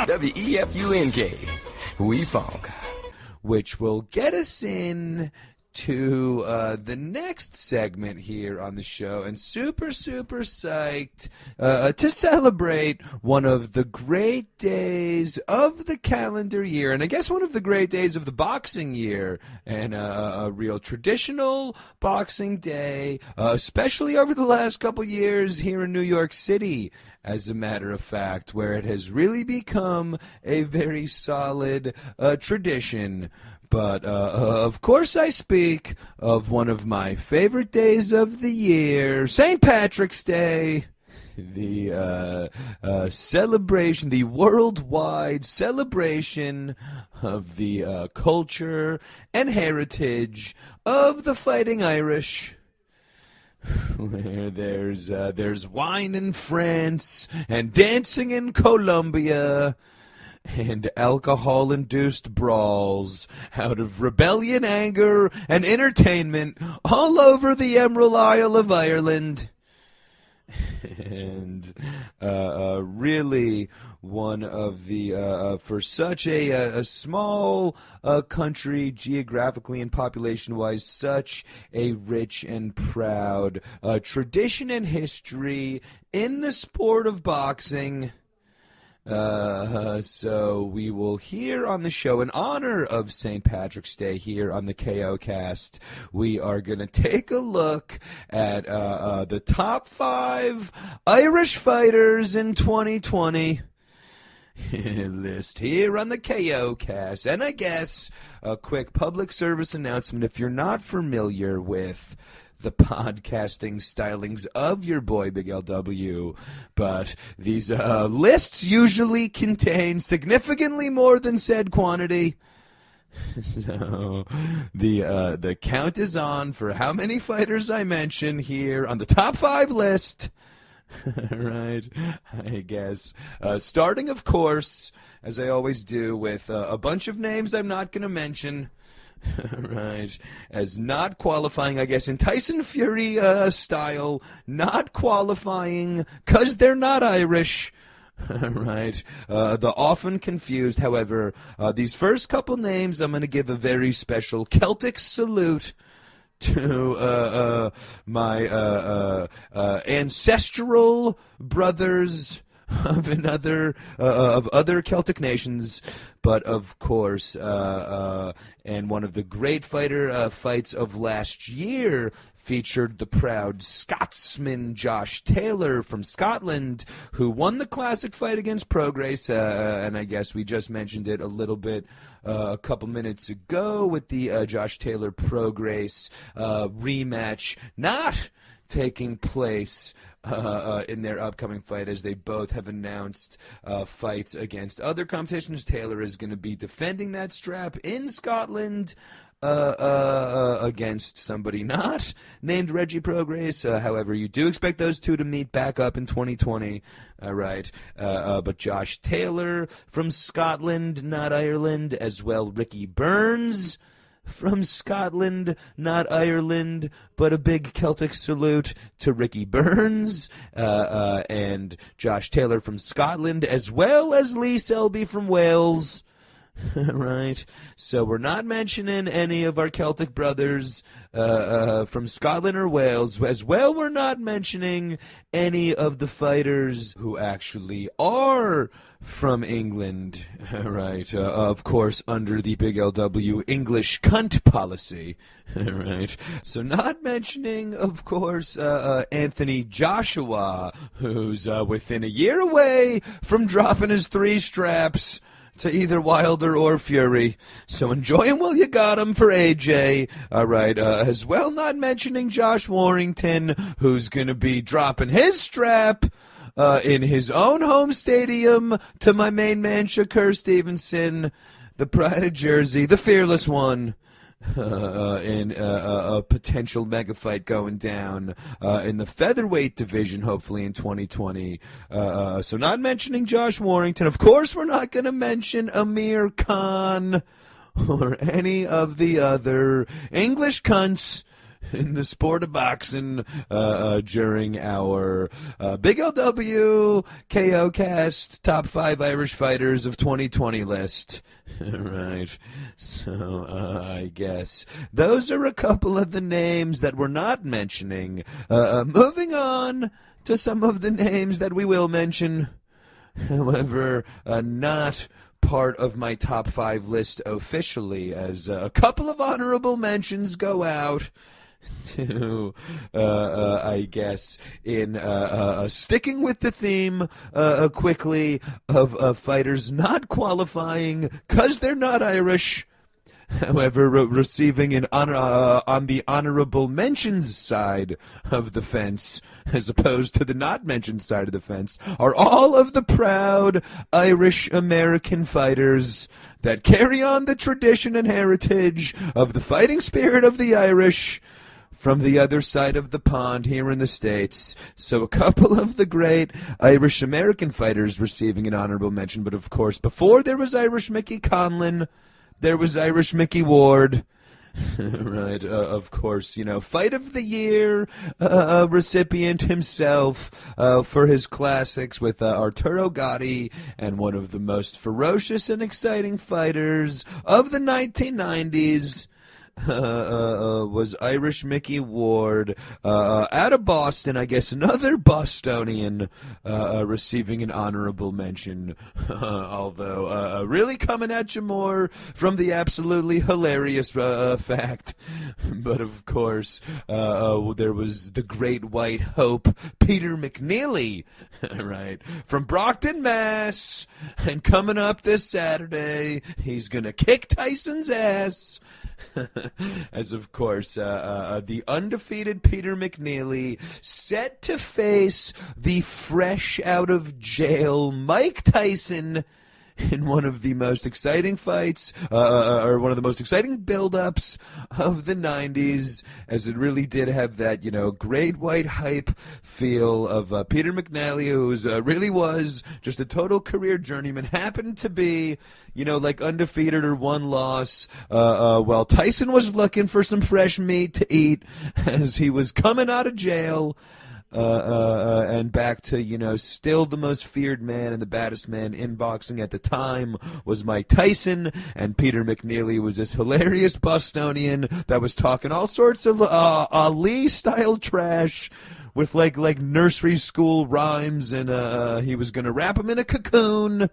WEFUNK. We funk. Which will get us in to the next segment here on the show, and super psyched to celebrate one of the great days of the calendar year, and I guess one of the great days of the boxing year, and a real traditional boxing day, especially over the last couple years here in New York City, as a matter of fact, where it has really become a very solid tradition. But, of course, I speak of one of my favorite days of the year, St. Patrick's Day, the celebration, the worldwide celebration of the culture and heritage of the Fighting Irish, where there's wine in France and dancing in Colombia, and alcohol-induced brawls out of rebellion, anger, and entertainment all over the Emerald Isle of Ireland. And really one of the, for such a small country, geographically and population-wise, such a rich and proud tradition and history in the sport of boxing. So we will hear on the show, in honor of St. Patrick's Day here on the KO Cast, we are going to take a look at the top 5 Irish fighters in 2020 list here on the KO Cast. And I guess a quick public service announcement, if you're not familiar with the podcasting stylings of your boy Big LW, but these lists usually contain significantly more than said quantity. So the count is on for how many fighters I mention here on the top 5 list. Right, I guess. Starting, of course, as I always do, with a bunch of names I'm not going to mention. Right, as not qualifying, I guess, in Tyson Fury style, not qualifying because they're not Irish. Right, the often confused, however, these first couple names, I'm going to give a very special Celtic salute to my ancestral brothers of other Celtic nations, but of course, and one of the great fights of last year featured the proud Scotsman Josh Taylor from Scotland, who won the classic fight against Prograis, and I guess we just mentioned it a little bit a couple minutes ago with the Josh Taylor Prograis rematch not taking place in their upcoming fight, as they both have announced fights against other competitions. Taylor is going to be defending that strap in Scotland against somebody not named Reggie Prograis. However, you do expect those two to meet back up in 2020. Right. But Josh Taylor from Scotland, not Ireland, as well Ricky Burns from Scotland, not Ireland, but a big Celtic salute to Ricky Burns, and Josh Taylor from Scotland, as well as Lee Selby from Wales. Right, so we're not mentioning any of our Celtic brothers from Scotland or Wales. As well, we're not mentioning any of the fighters who actually are from England. Right, of course, under the Big LW English cunt policy. Right, so not mentioning, of course, Anthony Joshua, who's within a year away from dropping his 3 straps to either Wilder or Fury. So enjoy him while you got him for AJ. All right, as well, not mentioning Josh Warrington, who's going to be dropping his strap in his own home stadium to my main man, Shakur Stevenson, the pride of Jersey, the fearless one. In a potential mega fight going down in the featherweight division, hopefully in 2020. So not mentioning Josh Warrington. Of course, we're not going to mention Amir Khan or any of the other English cunts in the sport of boxing during our Big LW KO Cast Top 5 Irish Fighters of 2020 list. Right. So, I guess those are a couple of the names that we're not mentioning. Moving on to some of the names that we will mention. However, not part of my top 5 list officially, as a couple of honorable mentions go out to, I guess, in sticking with the theme quickly of fighters not qualifying because they're not Irish. However, receiving an honor on the honorable mentions side of the fence, as opposed to the not mentioned side of the fence, are all of the proud Irish American fighters that carry on the tradition and heritage of the fighting spirit of the Irish from the other side of the pond here in the States. So a couple of the great Irish American fighters receiving an honorable mention, but of course, before there was Irish Mickey Conlon, there was Irish Mickey Ward. Right, of course, Fight of the Year recipient himself for his classics with Arturo Gatti, and one of the most ferocious and exciting fighters of the 1990s. Was Irish Mickey Ward out of Boston. I guess another Bostonian receiving an honorable mention, although really coming at you more from the absolutely hilarious fact. But of course, there was the great white hope, Peter McNeely, right, from Brockton, Mass, and coming up this Saturday, he's gonna kick Tyson's ass. As of course, the undefeated Peter McNeely set to face the fresh out of jail Mike Tyson in one of the most exciting fights, or one of the most exciting build-ups of the 90s, as it really did have that, great white hype feel of Peter McNally, who really was just a total career journeyman, happened to be, like undefeated or one loss, while Tyson was looking for some fresh meat to eat as he was coming out of jail. And back to, still the most feared man and the baddest man in boxing at the time was Mike Tyson, and Peter McNeely was this hilarious Bostonian that was talking all sorts of Ali-style trash with like nursery school rhymes, and he was going to wrap him in a cocoon.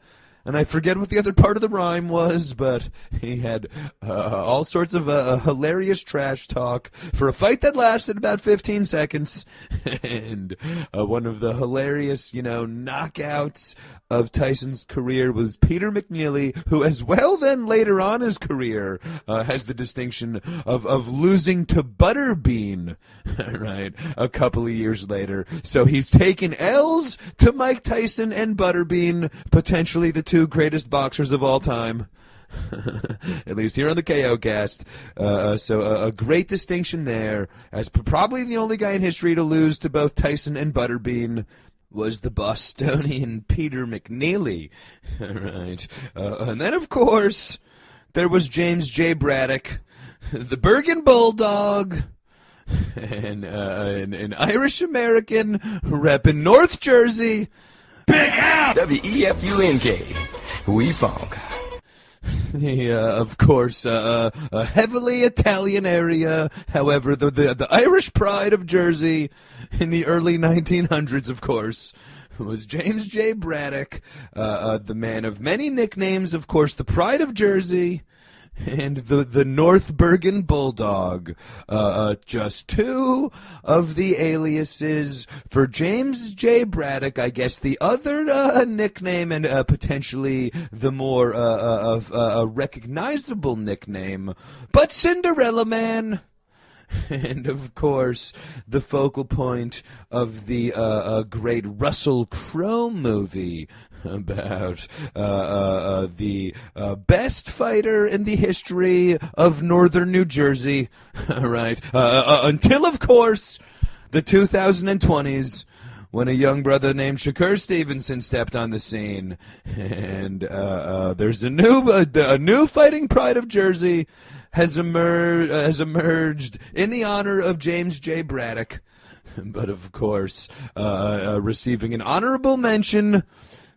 And I forget what the other part of the rhyme was, but he had all sorts of hilarious trash talk for a fight that lasted about 15 seconds. And one of the hilarious, knockouts of Tyson's career was Peter McNeely, who as well then later on his career has the distinction of losing to Butterbean, right, a couple of years later. So he's taken L's to Mike Tyson and Butterbean, potentially the two greatest boxers of all time. At least here on the KO Cast. So a great distinction there, as probably the only guy in history to lose to both Tyson and Butterbean was the Bostonian Peter McNeely. Right. And then, of course, there was James J. Braddock, the Bergen Bulldog, and an Irish-American repping North Jersey. Big F! W-E-F-U-N-K. We funk. Of course, a heavily Italian area. However, the Irish pride of Jersey in the early 1900s, of course, was James J. Braddock, the man of many nicknames, of course, the pride of Jersey, and the North Bergen Bulldog. Just two of the aliases for James J. Braddock. I guess the other nickname, and potentially the more recognizable nickname, but Cinderella Man. And, of course, the focal point of the great Russell Crowe movie about the best fighter in the history of northern New Jersey, right? Until, of course, the 2020s, when a young brother named Shakur Stevenson stepped on the scene. And there's a new fighting pride of Jersey has emerged in the honor of James J. Braddock. But of course, receiving an honorable mention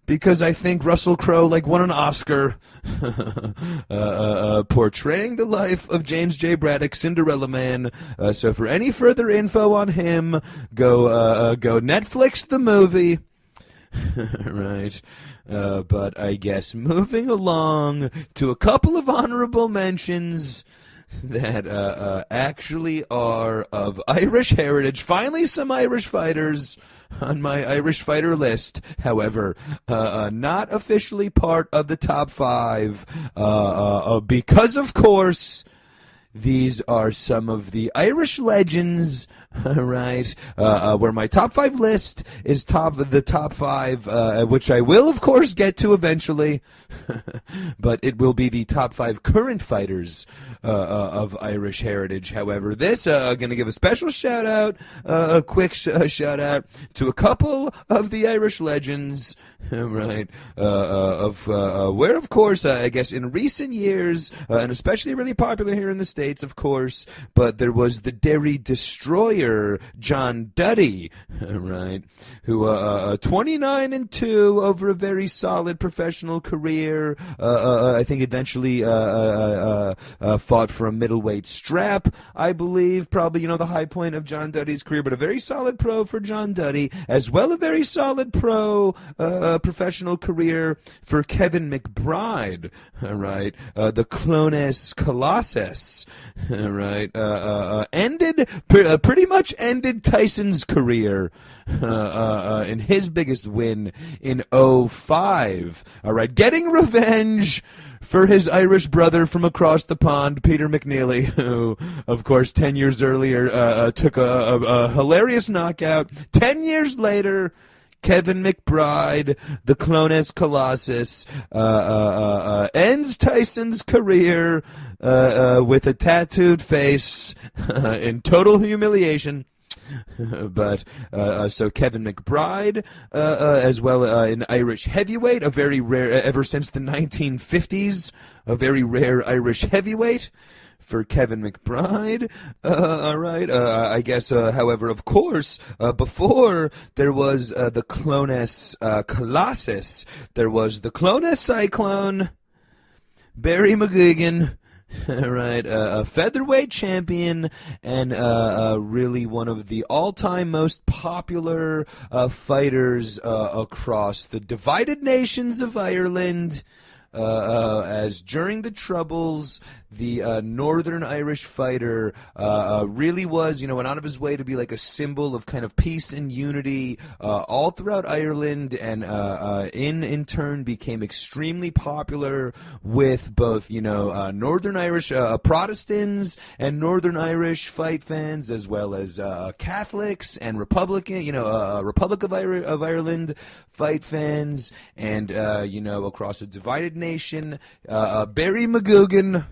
because I think Russell Crowe won an Oscar portraying the life of James J. Braddock, Cinderella Man. So for any further info on him, go Netflix the movie. Right. But I guess moving along to a couple of honorable mentions that actually are of Irish heritage. Finally, some Irish fighters on my Irish fighter list, however, not officially part of the top 5, because, of course, these are some of the Irish legends, right? Where my top 5 list is the top 5, which I will, of course, get to eventually. But it will be the top 5 current fighters of Irish heritage. However, this going to give a special shout out, a quick shout out to a couple of the Irish legends, right? Where, of course, I guess in recent years, and especially really popular here in the States, of course, but there was the Derry Destroyer, John Duddy, right, who 29-2 over a very solid professional career. I think eventually fought for a middleweight strap, I believe, probably the high point of John Duddy's career, but a very solid pro for John Duddy, as well a very solid professional career for Kevin McBride, right, the Clonus Colossus, right, pretty much ended Tyson's career in his biggest win in 2005. All right, getting revenge for his Irish brother from across the pond, Peter McNeely, who, of course, 10 years earlier took a hilarious knockout. 10 years later, Kevin McBride, the Clonus Colossus, ends Tyson's career with a tattooed face in total humiliation. But so Kevin McBride, as well in Irish heavyweight, a very rare, ever since the 1950s, a very rare Irish heavyweight for Kevin McBride. All right. I guess, however, of course, before there was the Clonus Colossus, there was the Clonus Cyclone, Barry McGuigan. Right, a featherweight champion and really one of the all-time most popular fighters across the divided nations of Ireland. As during the Troubles, the Northern Irish fighter really was, went out of his way to be like a symbol of kind of peace and unity all throughout Ireland, and in turn became extremely popular with both, Northern Irish Protestants and Northern Irish fight fans, as well as Catholics and Republican, Republic of Ireland fight fans, and, across a divided nation. Barry McGuigan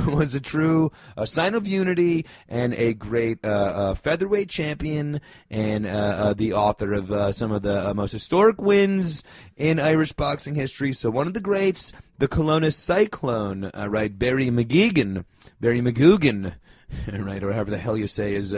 was a true sign of unity and a great featherweight champion, and the author of some of the most historic wins in Irish boxing history. So one of the greats, the Clonus Cyclone, right, Barry McGuigan, right, or however the hell you say his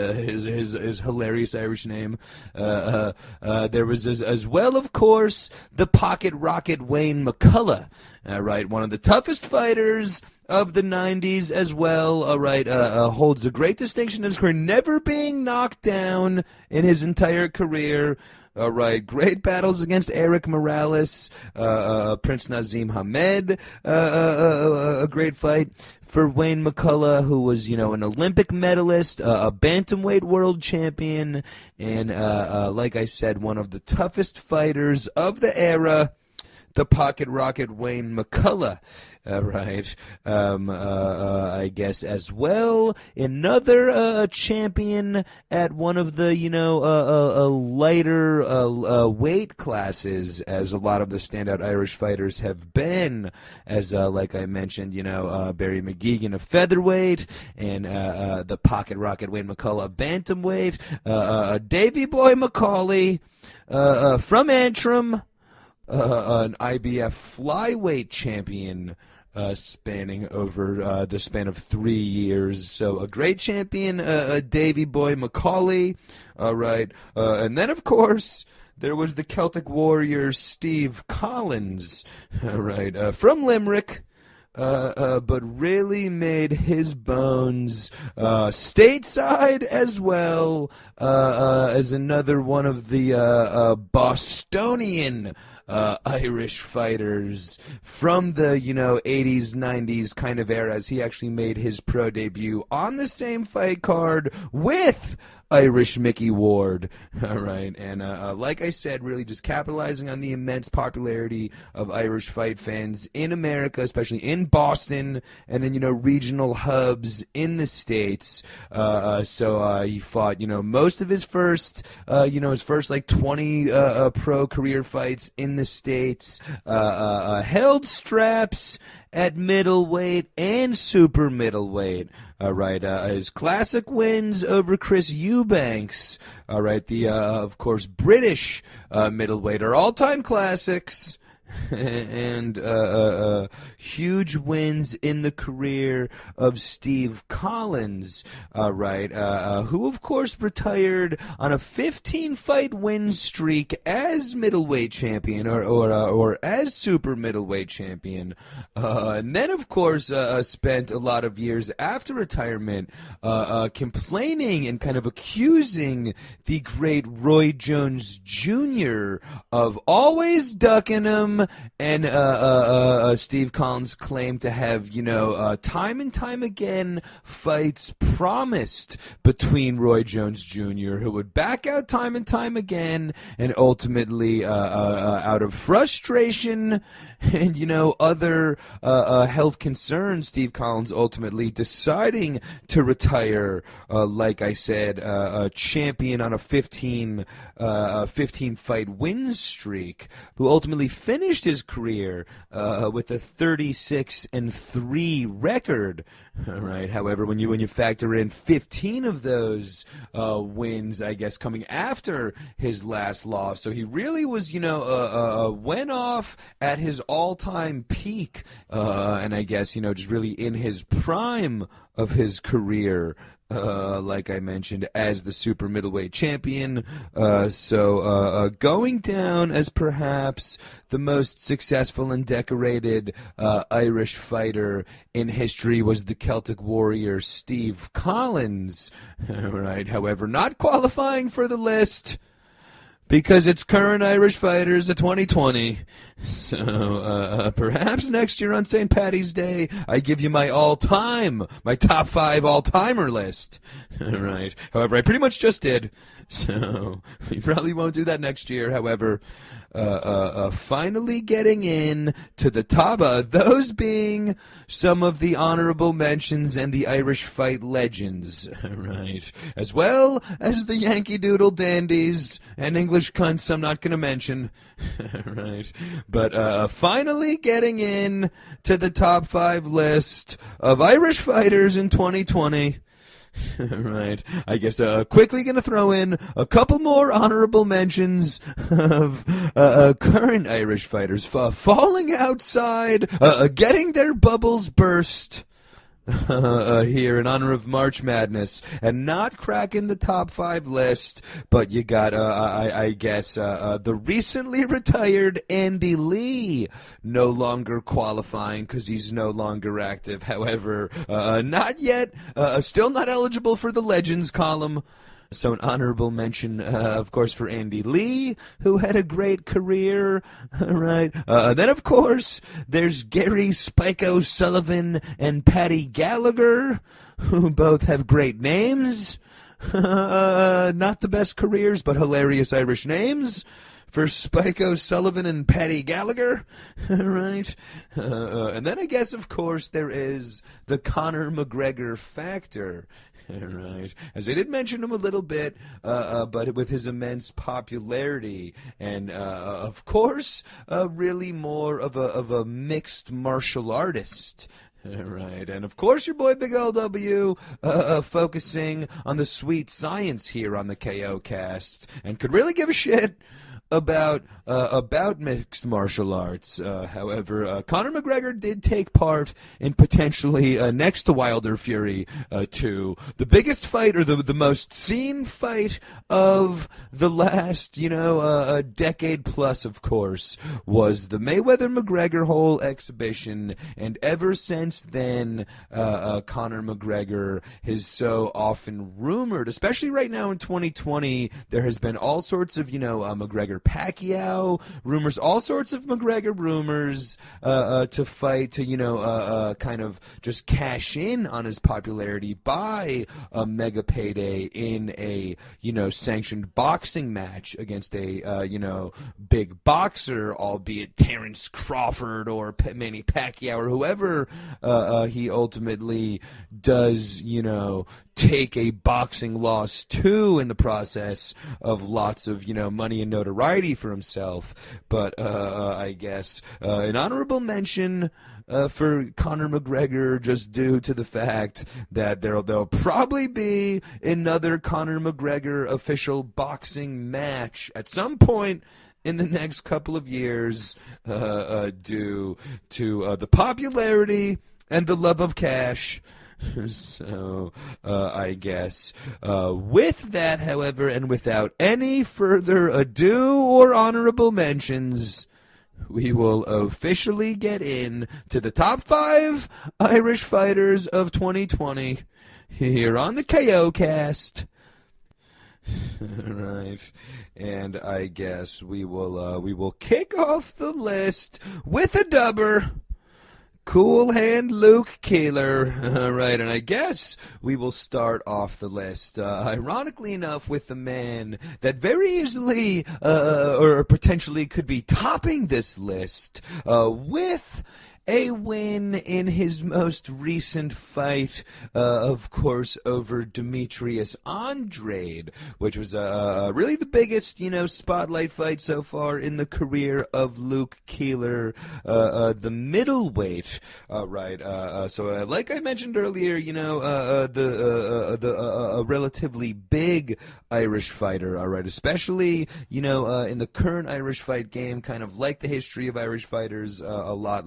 hilarious Irish name. There was as well, of course, the Pocket Rocket Wayne McCullough, right, one of the toughest fighters of the 90s as well, right, holds a great distinction in his career, never being knocked down in his entire career. Right, great battles against Eric Morales, Prince Nazim Hamed, a great fight for Wayne McCullough, who was, an Olympic medalist, a bantamweight world champion, and like I said, one of the toughest fighters of the era. the pocket rocket Wayne McCullough, right? I guess as well. Another champion at one of the, lighter weight classes, as a lot of the standout Irish fighters have been, as like I mentioned, Barry McGuigan, a featherweight, and the pocket rocket Wayne McCullough, bantamweight, Davy Boy McCauley from Antrim, an IBF flyweight champion, spanning over the span of 3 years. So a great champion, Davy Boy McCauley. All right. And then, of course, there was the Celtic warrior Steve Collins, all right, from Limerick. But really made his bones stateside as well, as another one of the Bostonian Irish fighters from the 80s, 90s kind of eras. He actually made his pro debut on the same fight card with Irish Mickey Ward, all right, and like I said, really just capitalizing on the immense popularity of Irish fight fans in America, especially in Boston, and in regional hubs in the States. So he fought most of his first like 20 pro career fights in the States, held straps at middleweight and super middleweight. All right, his classic wins over Chris Eubanks. All right, the of course British middleweight are all-time classics. And huge wins in the career of Steve Collins, right? Who, of course, retired on a 15-fight win streak as middleweight champion, or as super middleweight champion, and then, of course, spent a lot of years after retirement complaining and kind of accusing the great Roy Jones Jr. of always ducking him. And Steve Collins claimed to have, time and time again fights promised between Roy Jones Jr., who would back out time and time again, and ultimately, out of frustration and, other health concerns, Steve Collins ultimately deciding to retire, like I said, a champion on a 15-fight win streak, who ultimately finished his career with a 36-3 record. All right. However, when you factor in 15 of those wins, I guess, coming after his last loss, so he really was, went off at his all-time peak, and I guess, just really in his prime of his career. Like I mentioned, as the super middleweight champion. So going down as perhaps the most successful and decorated Irish fighter in history was the Celtic warrior Steve Collins. Right. However, not qualifying for the list, because it's current Irish fighters of 2020. So perhaps next year on St. Paddy's Day, I give you my top 5 all-timer list. Right. However, I pretty much just did. So we probably won't do that next year. However, finally getting in to the top, those being some of the honorable mentions and the Irish fight legends, right? As well as the Yankee Doodle dandies and English cunts I'm not going to mention, right? But finally getting in to the top 5 list of Irish fighters in 2020. Right. I guess quickly going to throw in a couple more honorable mentions of current Irish fighters falling outside, getting their bubbles burst here in honor of March Madness, and not cracking the top 5 list. But you got, I guess, the recently retired Andy Lee no longer qualifying because he's no longer active. However, not yet, still not eligible for the Legends column. So an honorable mention, of course, for Andy Lee, who had a great career, right? Then, of course, there's Gary Spike O'Sullivan and Paddy Gallagher, who both have great names. Not the best careers, but hilarious Irish names. for Spike O'Sullivan and Paddy Gallagher, right? And then I guess, of course, there is the Conor McGregor factor. Right, as I did mention him a little bit, but with his immense popularity, and of course, really more of a mixed martial artist. Right, and of course your boy Big LW focusing on the sweet science here on the KO cast, and could really give a shit about mixed martial arts. However, Conor McGregor did take part in potentially next to Wilder Fury 2, the biggest fight, or the most seen fight of the last a decade plus. Of course, was the Mayweather McGregor whole exhibition, and ever since then, Conor McGregor is so often rumored, especially right now in 2020. There has been all sorts of McGregor Pacquiao rumors, all sorts of McGregor rumors to fight, to kind of just cash in on his popularity by a mega payday in a sanctioned boxing match against a big boxer, albeit Terrence Crawford or Manny Pacquiao or whoever he ultimately does take a boxing loss to in the process of lots of money and notoriety for himself. But I guess an honorable mention for Conor McGregor, just due to the fact that there'll probably be another Conor McGregor official boxing match at some point in the next couple of years, due to the popularity and the love of cash. So, I guess, with that, however, and without any further ado or honorable mentions, we will officially get in to the top 5 Irish fighters of 2020 here on the KO cast. Right, and I guess we will kick off the list with a dubber. Cool Hand Luke Keeler. Right, and I guess we will start off the list, ironically enough, with the man that very easily, or potentially could be topping this list, with a win in his most recent fight, of course, over Demetrius Andrade, which was really the biggest, spotlight fight so far in the career of Luke Keeler, the middleweight. Right. So, like I mentioned earlier, a relatively big Irish fighter. All right, especially in the current Irish fight game, kind of like the history of Irish fighters, a lot.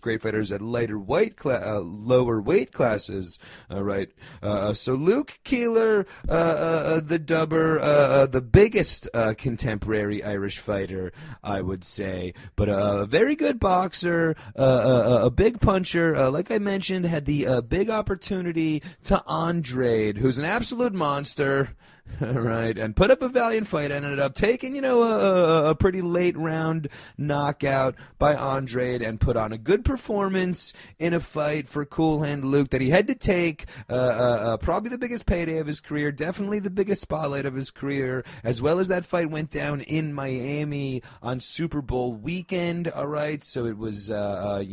Great fighters at lower weight classes. Right. So Luke Keeler, the dubber, the biggest contemporary Irish fighter, I would say, but a very good boxer, a big puncher. Like I mentioned, had the big opportunity to Andrade, who's an absolute monster. Right, and put up a valiant fight. Ended up taking, a pretty late round knockout by Andrade, and put on a good performance in a fight for Cool Hand Luke that he had to take. Probably the biggest payday of his career, definitely the biggest spotlight of his career, as well as that fight went down in Miami on Super Bowl weekend. All right, so it was, a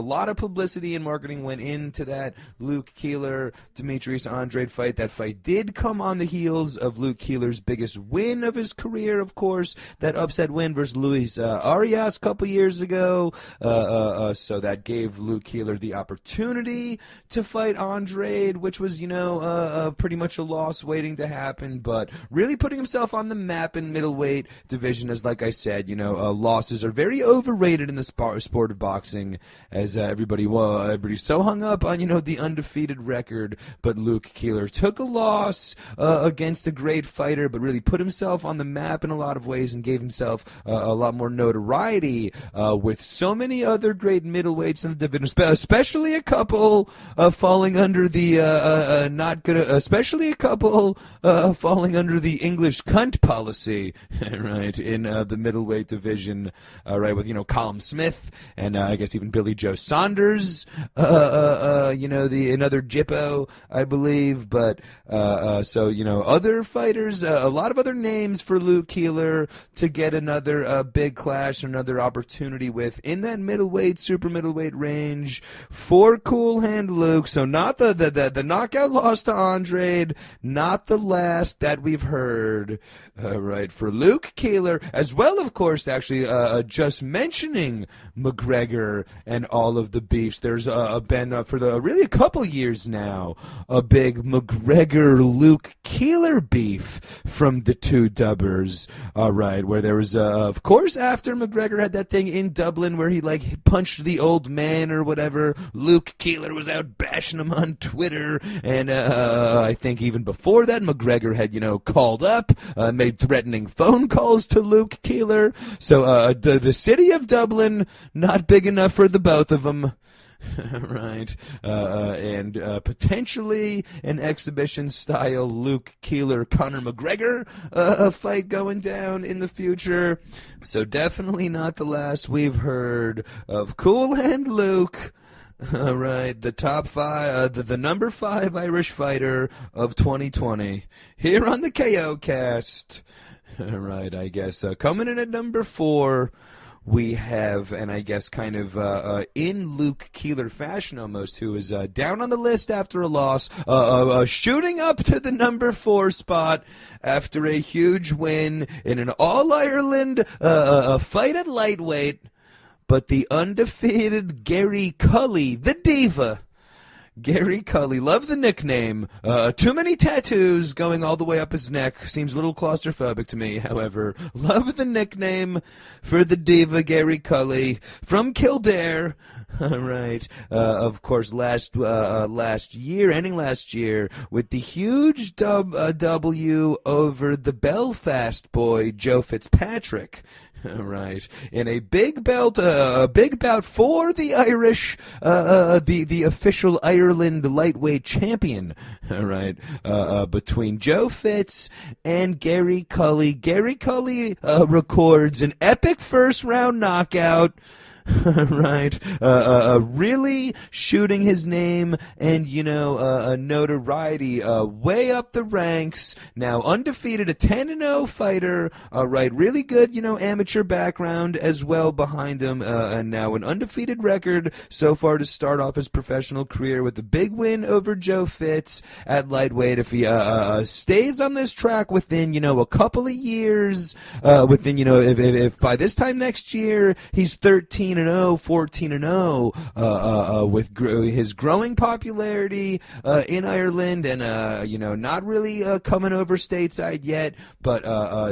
lot of publicity and marketing went into that Luke Keeler Demetrius Andrade fight. That fight did come on the heels of Luke Keeler's biggest win of his career, of course, that upset win versus Luis Arias a couple years ago. So that gave Luke Keeler the opportunity to fight Andrade, which was, pretty much a loss waiting to happen, but really putting himself on the map in middleweight division, as like I said, losses are very overrated in the sport of boxing, as everybody's so hung up on, the undefeated record, but Luke Keeler took a loss against a great fighter, but really put himself on the map in a lot of ways and gave himself a lot more notoriety with so many other great middleweights in the division, especially a couple falling under the falling under the English cunt policy, right, in the middleweight division, right, with Callum Smith and I guess even Billy Joe Saunders, another Jippo, I believe, but So other fighters, a lot of other names for Luke Keeler to get another big clash, another opportunity with in that middleweight, super middleweight range for Cool Hand Luke. So not the knockout loss to Andrade, not the last that we've heard. Right, for Luke Keeler, as well, of course, actually, just mentioning McGregor and all of the beefs. There's been, for really a couple years now, a big McGregor-Luke Keeler beef from the two dubbers, right, where there was, of course, after McGregor had that thing in Dublin where he, punched the old man or whatever, Luke Keeler was out bashing him on Twitter, and I think even before that, McGregor had, called up, made threatening phone calls to Luke Keeler. So the city of Dublin, not big enough for the both of them. Right. And potentially an exhibition-style Luke Keeler-Conor McGregor fight going down in the future. So definitely not the last we've heard of Cool Hand Luke. Right, the top five, the number 5 Irish fighter of 2020 here on the KO Cast. Right, I guess coming in at number 4, we have, and I guess kind of in Luke Keeler fashion almost, who is down on the list after a loss, shooting up to the number 4 spot after a huge win in an All-Ireland fight at lightweight. But the undefeated Gary Cully, the diva. Gary Cully, love the nickname. Too many tattoos going all the way up his neck. Seems a little claustrophobic to me, however. Love the nickname for the diva Gary Cully from Kildare. All right. Of course, ending last year with the huge W over the Belfast boy, Joe Fitzpatrick. Right, in a big bout for the Irish, the official Ireland lightweight champion. Right, between Joe Fitz and Gary Cully. Gary Cully records an epic first round knockout. Right, really shooting his name and notoriety way up the ranks. Now undefeated, a 10-0 fighter. Right, really good amateur background as well behind him, and now an undefeated record so far to start off his professional career with a big win over Joe Fitz at lightweight. If he stays on this track within a couple of years, if by this time next year he's 13-0, 14-0, with his growing popularity in Ireland, and not really coming over stateside yet, but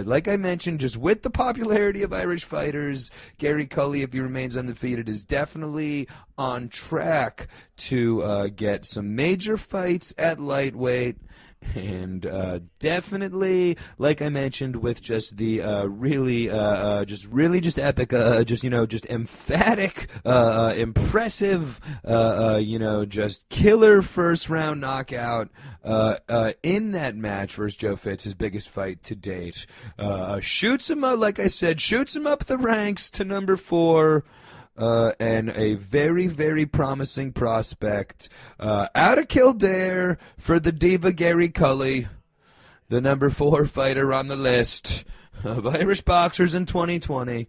like I mentioned, just with the popularity of Irish fighters, Gary Cully, if he remains undefeated, is definitely on track to get some major fights at lightweight. And definitely, like I mentioned, with just the really epic, just emphatic, impressive, just killer first round knockout in that match versus Joe Fitz, his biggest fight to date. Shoots him up, like I said, shoots him up the ranks to number 4. And a very, very promising prospect out of Kildare for the diva Gary Cully, the number 4 fighter on the list of Irish boxers in 2020.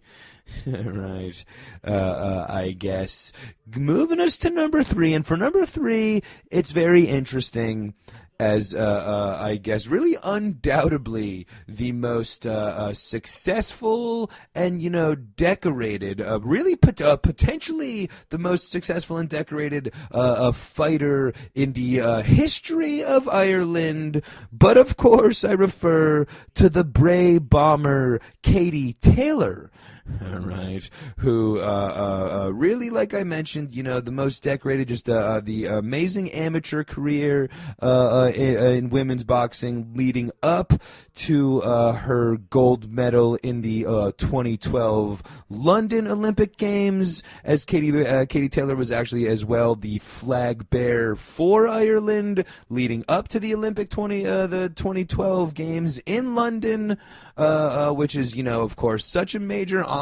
Right. I guess. Moving us to number 3, and for number 3, it's very interesting. As, I guess, really undoubtedly the most successful and, decorated, really potentially the most successful and decorated fighter in the history of Ireland. But, of course, I refer to the Bray bomber Katie Taylor. Right, who really, like I mentioned, the most decorated, just the amazing amateur career in women's boxing, leading up to her gold medal in the 2012 London Olympic Games, as Katie Taylor was actually as well the flag bearer for Ireland, leading up to the Olympic the 2012 Games in London, which is, of course, such a major honor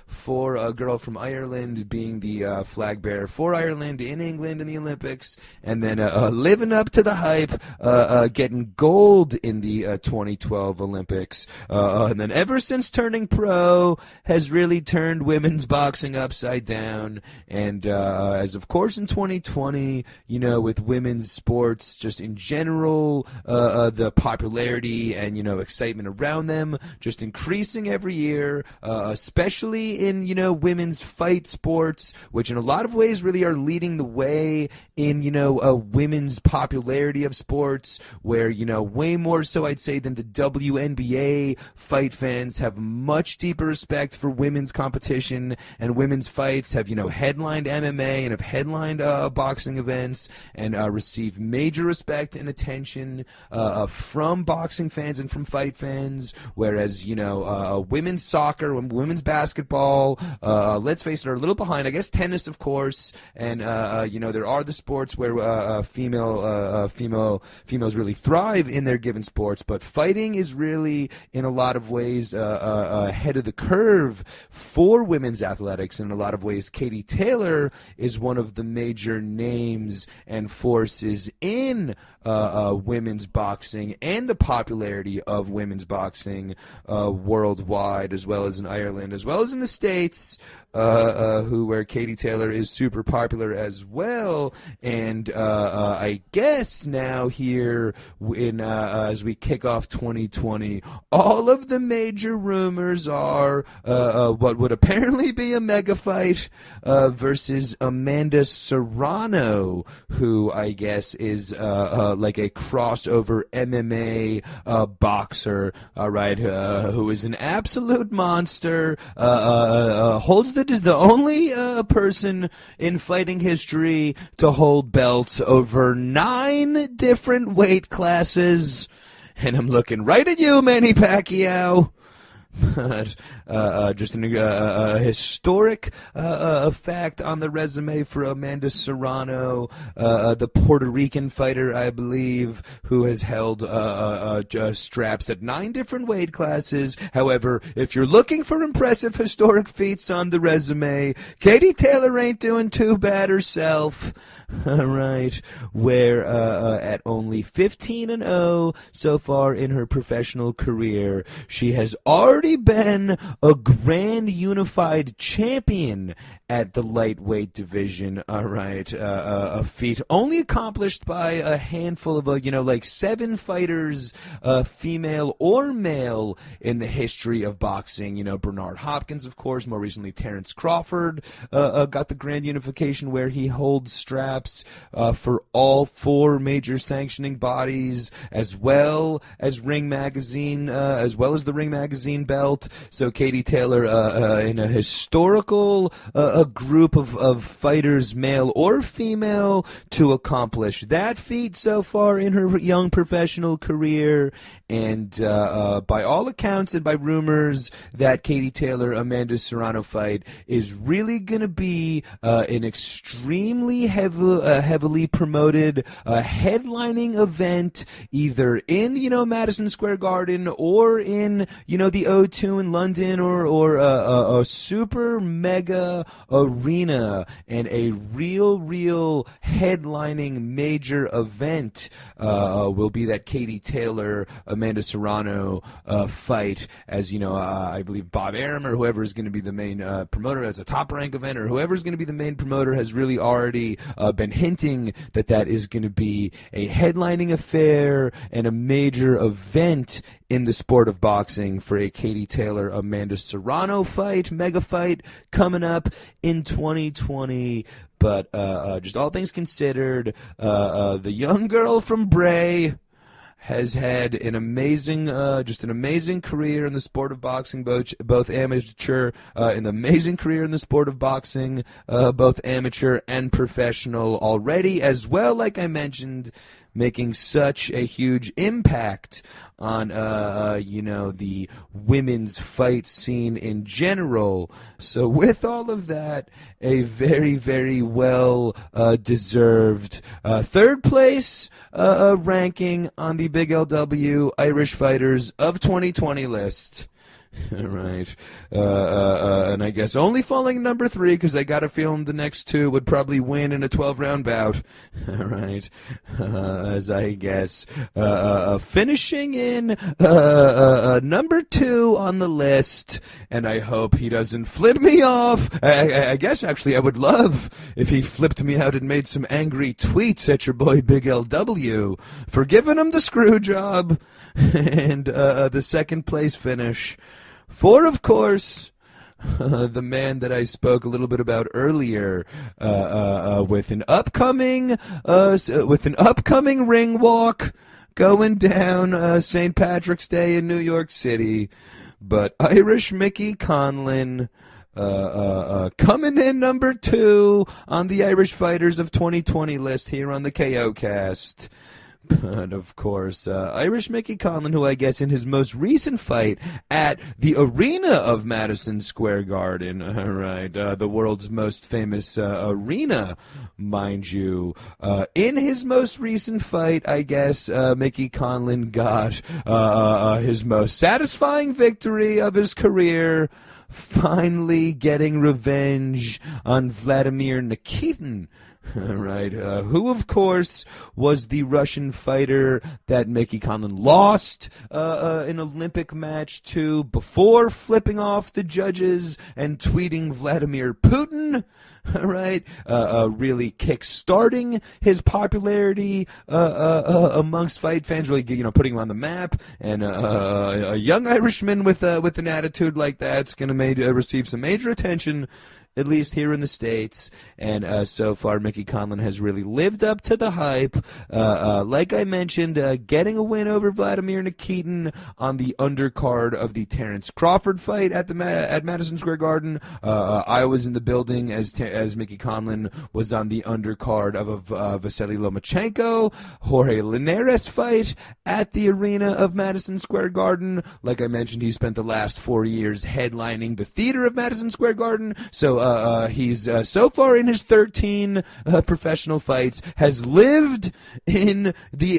for a girl from Ireland Ireland being the flag bearer for Ireland in England in the Olympics, and then living up to the hype, getting gold in the 2012 Olympics. And then ever since turning pro, has really turned women's boxing upside down. And as of course in 2020, with women's sports just in general, the popularity and, excitement around them just increasing every year, especially in, women's fight sports, which in a lot of ways really are leading the way in, women's popularity of sports, where, way more so I'd say than the WNBA, fight fans have much deeper respect for women's competition, and women's fights have, headlined MMA and have headlined boxing events and receive major respect and attention from boxing fans and from fight fans, whereas, women's soccer, women's basketball, let's face it, are a little behind. I guess tennis, of course, and, there are the sports where females really thrive in their given sports, but fighting is really, in a lot of ways, ahead of the curve for women's athletics. In a lot of ways, Katie Taylor is one of the major names and forces in women's boxing and the popularity of women's boxing worldwide, as well as in Ireland, as well as in the States, where Katie Taylor is super popular as well. And I guess now here, as we kick off 2020, all of the major rumors are what would apparently be a mega fight versus Amanda Serrano, who I guess is like a crossover MMA boxer, right? Who is an absolute monster, holds the only person in fighting history to hold belts over 9 different weight classes. And I'm looking right at you, Manny Pacquiao. Just a historic fact on the resume for Amanda Serrano, the Puerto Rican fighter, I believe, who has held straps at 9 different weight classes. However, if you're looking for impressive historic feats on the resume, Katie Taylor ain't doing too bad herself. All right, where at only 15-0 so far in her professional career, she has already been a grand unified champion at the lightweight division. All right, a feat only accomplished by a handful of 7 fighters, female or male, in the history of boxing. Bernard Hopkins, of course, more recently Terrence Crawford got the grand unification where he holds straps for all 4 major sanctioning bodies, as well as Ring Magazine, as well as the Ring Magazine belt. So Katie Taylor, in a historical a group of fighters, male or female, to accomplish that feat so far in her young professional career. And by all accounts and by rumors, that Katie Taylor-Amanda Serrano fight is really going to be an extremely heavily promoted headlining event, either in, Madison Square Garden or in, the O2 in London, or a super mega arena, and a real headlining major event will be that Katie Taylor-Amanda Serrano fight, as I believe Bob Arum or whoever is going to be the main promoter, as a top rank event, or whoever is going to be the main promoter, has really already been hinting that is going to be a headlining affair and a major event in the sport of boxing for a Katie Taylor-Amanda Serrano fight, mega fight, coming up in 2020. But just all things considered, the young girl from Bray has had an amazing career in the sport of boxing, both amateur, an amazing career in the sport of boxing, both amateur and professional already, as well, like I mentioned, making such a huge impact on, the women's fight scene in general. So with all of that, a very, very well deserved 3rd place ranking on the Big LW Irish Fighters of 2020 list. Right. And I guess only falling number 3 because I got a feeling the next 2 would probably win in a 12-round bout. Right. As I guess finishing in number 2 on the list, and I hope he doesn't flip me off. I guess actually I would love if he flipped me out and made some angry tweets at your boy Big LW for giving him the screw job and the second place finish. For, of course, the man that I spoke a little bit about earlier, with an upcoming ring walk going down St. Patrick's Day in New York City, but Irish Mickey Conlon. Coming in number 2 on the Irish Fighters of 2020 list here on the KO Cast. But, of course, Irish Mickey Conlon, who I guess in his most recent fight at the arena of Madison Square Garden, right, the world's most famous arena, mind you, in his most recent fight, I guess, Mickey Conlon got his most satisfying victory of his career, finally getting revenge on Vladimir Nikitin. Right, who, of course, was the Russian fighter that Mickey Conlon lost an Olympic match to before flipping off the judges and tweeting Vladimir Putin, right, really kick-starting his popularity amongst fight fans, really, putting him on the map, and a young Irishman with an attitude like that's going to receive some major attention, at least here in the States, and so far Mickey Conlon has really lived up to the hype. Like I mentioned, getting a win over Vladimir Nikitin on the undercard of the Terrence Crawford fight at Madison Square Garden. I was in the building as Mickey Conlon was on the undercard of a Vasily Lomachenko, Jorge Linares fight at the arena of Madison Square Garden. Like I mentioned, he spent the last 4 years headlining the theater of Madison Square Garden, so he's so far in his 13 professional fights has lived in the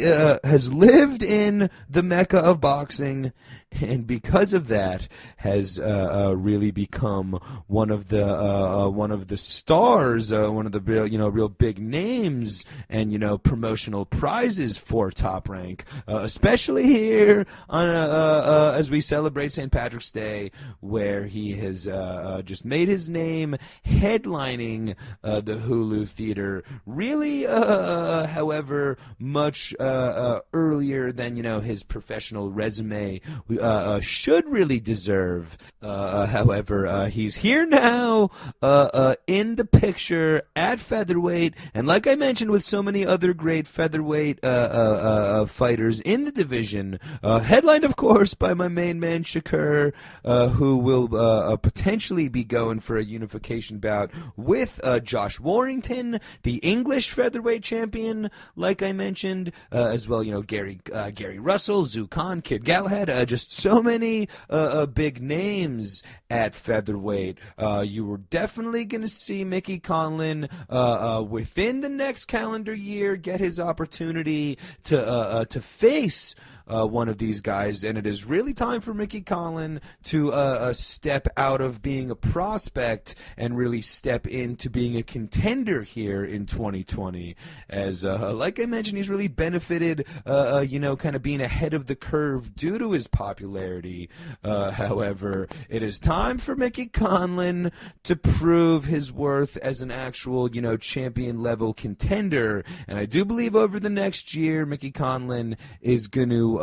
Mecca of boxing, and because of that has really become one of the stars, one of the real big names and promotional prizes for Top Rank, especially here on as we celebrate St. Patrick's Day, where he has just made his name headlining the Hulu Theater, really, however, much earlier than his professional resume should really deserve. However, he's here now in the picture at featherweight, and like I mentioned, with so many other great featherweight fighters in the division, headlined, of course, by my main man Shakur, who will potentially be going for a unification bout with Josh Warrington, the English featherweight champion, like I mentioned, as well, Gary Russell, Zoo Khan, Kid Galahad, just so many big names at featherweight. You were definitely going to see Mickey Conlon within the next calendar year get his opportunity to face one of these guys, and it is really time for Mickey Conlon to step out of being a prospect and really step into being a contender here in 2020. As like I mentioned, he's really benefited, kind of being ahead of the curve due to his popularity. However, it is time for Mickey Conlon to prove his worth as an actual, champion level contender, and I do believe over the next year, Mickey Conlon is going to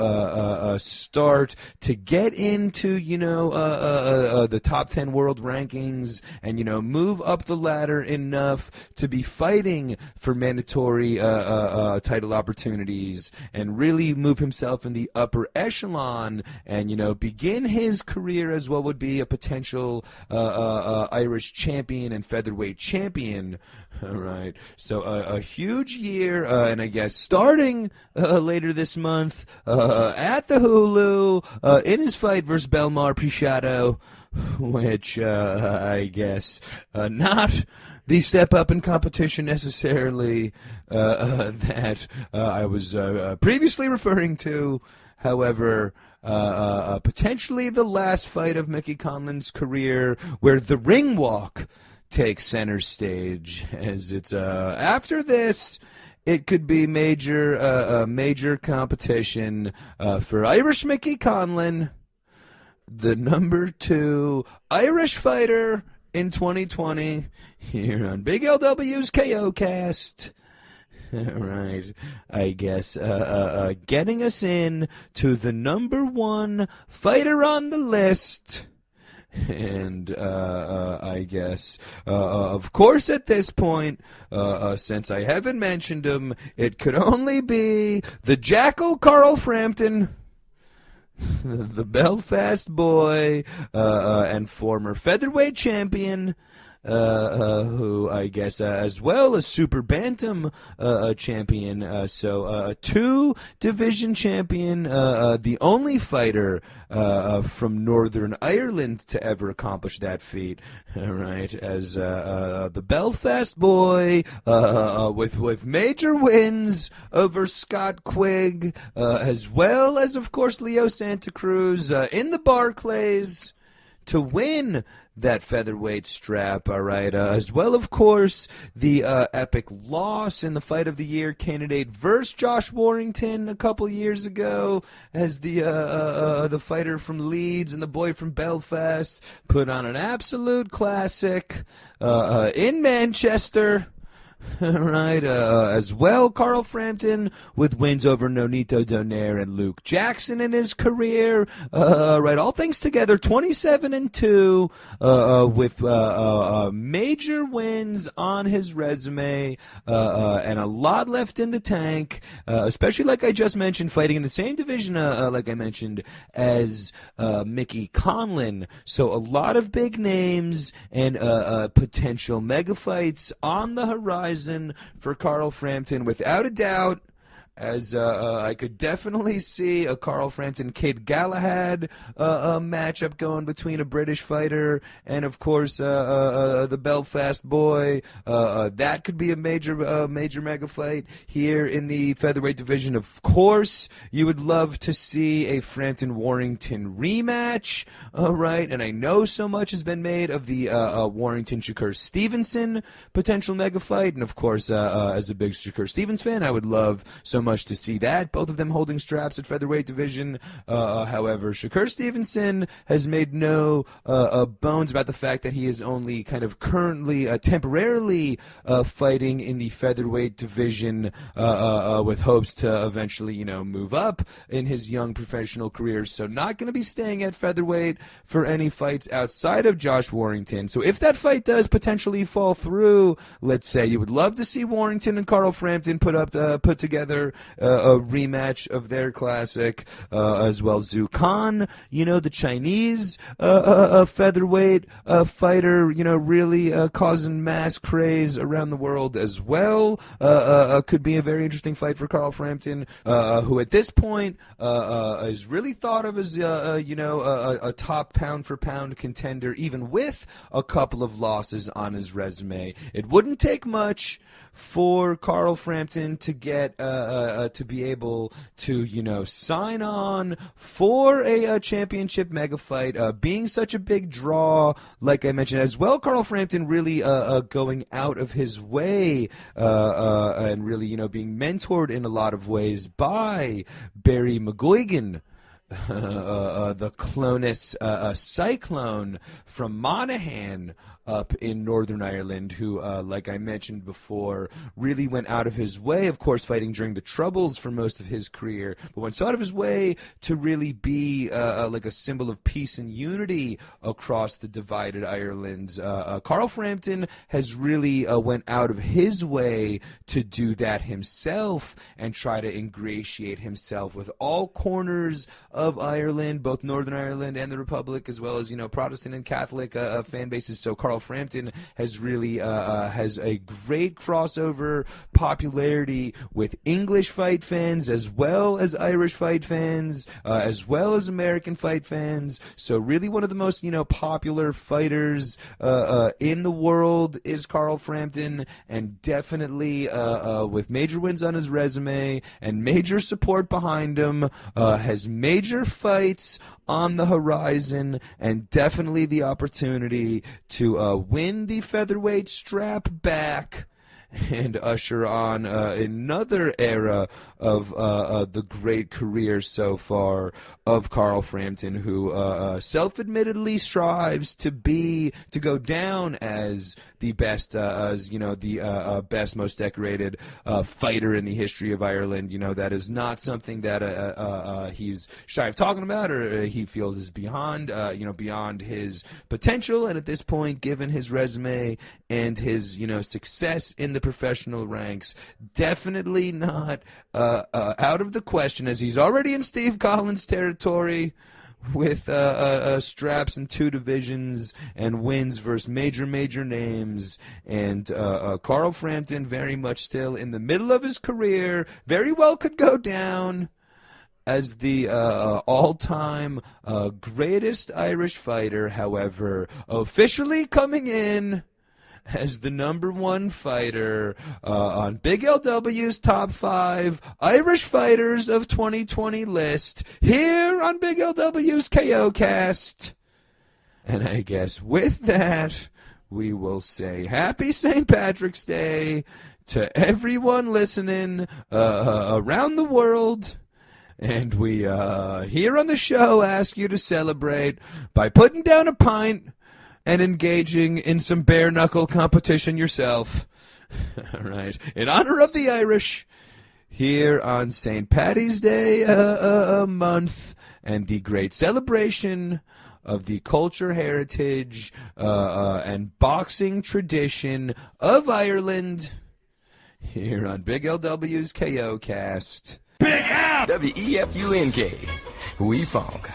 start to get into the top 10 world rankings and move up the ladder enough to be fighting for mandatory title opportunities and really move himself in the upper echelon and begin his career as what would be a potential Irish champion and featherweight champion. All right, so a huge year, and I guess starting later this month at the Hulu in his fight versus Belmar Preciado, which I guess not the step up in competition necessarily that I was previously referring to. however, potentially the last fight of Mickey Conlan's career where the ring walk takes center stage, as it's after this it could be major competition for Irish Mickey Conlan, the number 2 Irish fighter in 2020, here on Big LW's KO Cast. Right, I guess getting us in to the number 1 fighter on the list. And I guess, of course, at this point, since I haven't mentioned him, it could only be the Jackal Carl Frampton, the Belfast boy, and former featherweight champion, who I guess as well as super bantam champion, so 2 division champion, the only fighter from Northern Ireland to ever accomplish that feat. Right, as the Belfast boy, with major wins over Scott Quigg, as well as of course Leo Santa Cruz in the Barclays to win that featherweight strap, all right, as well, of course, the epic loss in the Fight of the Year candidate versus Josh Warrington a couple years ago, as the fighter from Leeds and the boy from Belfast put on an absolute classic in Manchester. Right, as well, Carl Frampton with wins over Nonito Donaire and Luke Jackson in his career. Right, all things together, 27-2, with major wins on his resume, and a lot left in the tank, especially like I just mentioned, fighting in the same division, like I mentioned, as Mickey Conlan. So a lot of big names and potential mega fights on the horizon for Carl Frampton, without a doubt, as I could definitely see a Carl Frampton Kid Galahad matchup going between a British fighter and, of course, the Belfast boy. That could be a major mega fight here in the featherweight division. Of course, you would love to see a Frampton Warrington rematch, right? And I know so much has been made of the Warrington Shakur Stevenson potential mega fight, and of course, as a big Shakur Stevens fan, I would love so much to see that, both of them holding straps at featherweight division. However, Shakur Stevenson has made no bones about the fact that he is only kind of currently temporarily fighting in the featherweight division, with hopes to eventually, move up in his young professional career. So not going to be staying at featherweight for any fights outside of Josh Warrington. So if that fight does potentially fall through, let's say you would love to see Warrington and Carl Frampton put together a rematch of their classic, as well. Zhu Khan, the Chinese featherweight fighter, really causing mass craze around the world as well. Could be a very interesting fight for Carl Frampton, who at this point is really thought of as a top pound-for-pound contender, even with a couple of losses on his resume. It wouldn't take much for Carl Frampton to get to be able to sign on for a championship mega fight, being such a big draw, like I mentioned as well. Carl Frampton really going out of his way and really being mentored in a lot of ways by Barry McGuigan, the Clonus Cyclone from Monaghan up in Northern Ireland, who, like I mentioned before, really went out of his way, of course, fighting during the Troubles for most of his career, but went out of his way to really be like a symbol of peace and unity across the divided Irelands. Carl Frampton has really went out of his way to do that himself and try to ingratiate himself with all corners of Ireland, both Northern Ireland and the Republic, as well as, Protestant and Catholic fan bases. So Carl Frampton has really has a great crossover popularity with English fight fans as well as Irish fight fans, as well as American fight fans. So really one of the most, popular fighters in the world is Carl Frampton, and definitely with major wins on his resume and major support behind him, has major fights on the horizon, and definitely the opportunity to win the featherweight strap back and usher on another era of the great career so far of Carl Frampton, who self-admittedly strives to go down as the best, the best, most decorated fighter in the history of Ireland. That is not something that he's shy of talking about, or he feels is beyond his potential. And at this point, given his resume and his, success in the professional ranks, definitely not out of the question, as he's already in Steve Collins territory with straps in 2 divisions and wins versus major names. And Carl Frampton, very much still in the middle of his career, very well could go down as the all-time greatest Irish fighter. However, officially coming in as the number 1 fighter on Big LW's Top 5 Irish Fighters of 2020 list here on Big LW's KO Cast. And I guess with that, we will say Happy St. Patrick's Day to everyone listening around the world. And we here on the show ask you to celebrate by putting down a pint and engaging in some bare-knuckle competition yourself. All right. In honor of the Irish, here on St. Paddy's Day month, and the great celebration of the culture, heritage, and boxing tradition of Ireland, here on Big LW's KO Cast. Big F! WEFUNK. We funk.